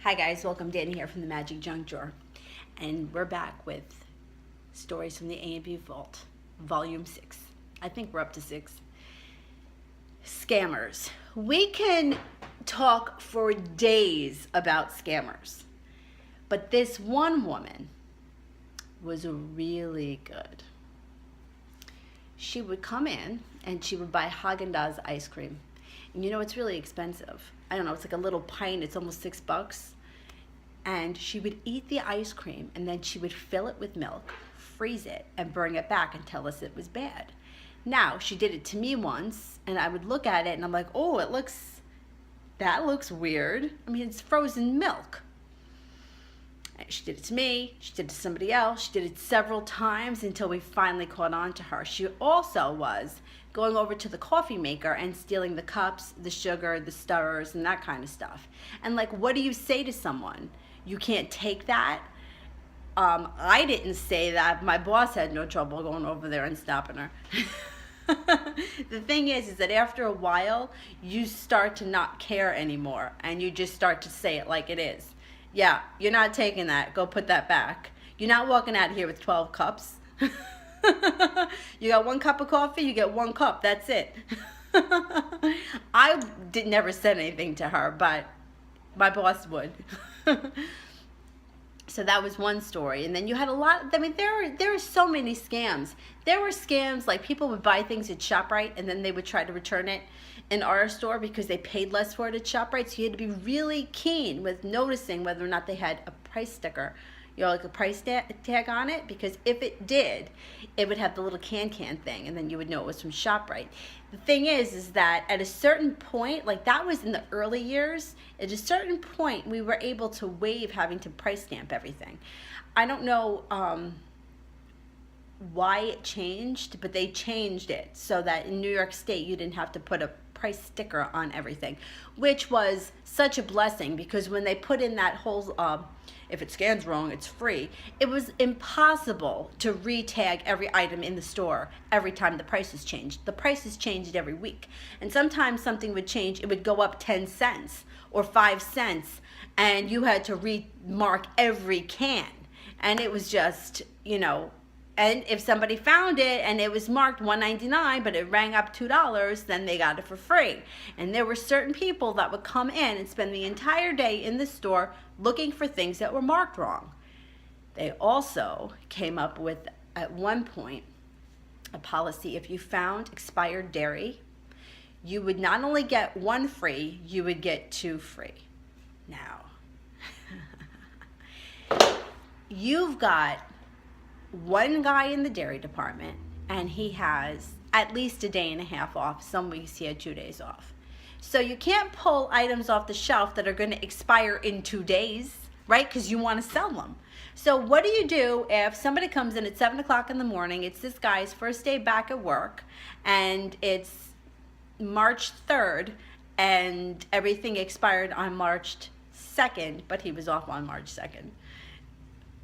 Hi guys, welcome. Danny here from the Magic Junk Drawer, and we're back with stories from the A&B Vault, Volume 6. I think we're up to 6. Scammers. We can talk for days about scammers, but this one woman was really good. She would come in and she would buy Haagen-Dazs ice cream. And you know, it's really expensive. I don't know, it's like a little pint, it's almost $6. And she would eat the ice cream and then she would fill it with milk, freeze it, and bring it back and tell us it was bad. Now, she did it to me once and I would look at it and I'm like, oh, that looks weird. I mean, it's frozen milk. She did it to me, she did it to somebody else, she did it several times until we finally caught on to her. She also was going over to the coffee maker and stealing the cups, the sugar, the stirrers, and that kind of stuff. And like, what do you say to someone? You can't take that? I didn't say that. My boss had no trouble going over there and stopping her. The thing is that after a while, you start to not care anymore and you just start to say it like it is. Yeah, you're not taking that. Go put that back. You're not walking out of here with 12 cups. You got 1 cup of coffee, you get 1 cup. That's it. I never said anything to her, but my boss would. So that was one story. And then you had a lot, I mean, there were so many scams. There were scams like people would buy things at ShopRite and then they would try to return it in our store because they paid less for it at ShopRite. So you had to be really keen with noticing whether or not they had a price sticker, you know, like a price tag on it, because if it did, it would have the little can thing and then you would know it was from ShopRite. The thing is that at a certain point, like that was in the early years, at a certain point we were able to waive having to price stamp everything. I don't know why it changed, but they changed it so that in New York State you didn't have to put a price sticker on everything, which was such a blessing because when they put in that whole if it scans wrong, it's free. It was impossible to re-tag every item in the store every time the prices changed. The prices changed every week. And sometimes something would change, it would go up 10 cents or 5 cents, and you had to remark every can. And it was just, you know, and if somebody found it and it was marked $1.99 but it rang up $2, then they got it for free. And there were certain people that would come in and spend the entire day in the store looking for things that were marked wrong. They also came up with, at one point, a policy: if you found expired dairy, you would not only get 1 free, you would get 2 free. Now, you've got one guy in the dairy department and he has at least a day and a half off. Some weeks he had 2 days off. So you can't pull items off the shelf that are going to expire in 2 days, right? Because you want to sell them. So what do you do if somebody comes in at 7 o'clock in the morning, it's this guy's first day back at work, and it's March 3rd, and everything expired on March 2nd, but he was off on March 2nd.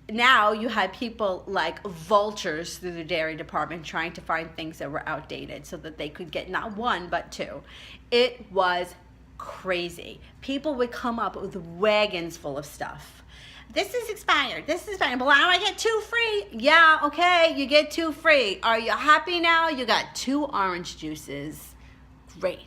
Now you had people like vultures through the dairy department trying to find things that were outdated so that they could get not 1 but 2. It was crazy. People would come up with wagons full of stuff. This is expired. This is expired. But now I get 2 free. Yeah, okay, you get 2 free. Are you happy now? You got 2 orange juices. Great.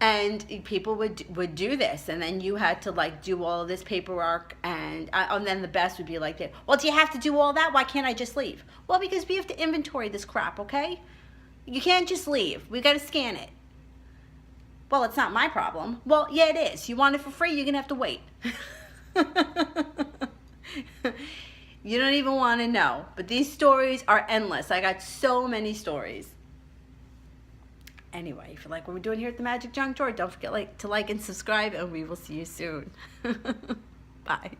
And people would do this, and then you had to like do all of this paperwork, and then the best would be like, well, do you have to do all that? Why can't I just leave? Well, because we have to inventory this crap, okay? You can't just leave. We got to scan it. Well, it's not my problem. Well, yeah, it is. You want it for free, you're going to have to wait. You don't even want to know. But these stories are endless. I got so many stories. Anyway, if you like what we're doing here at the Magic Junk Drawer, don't forget to like and subscribe, and we will see you soon. Bye.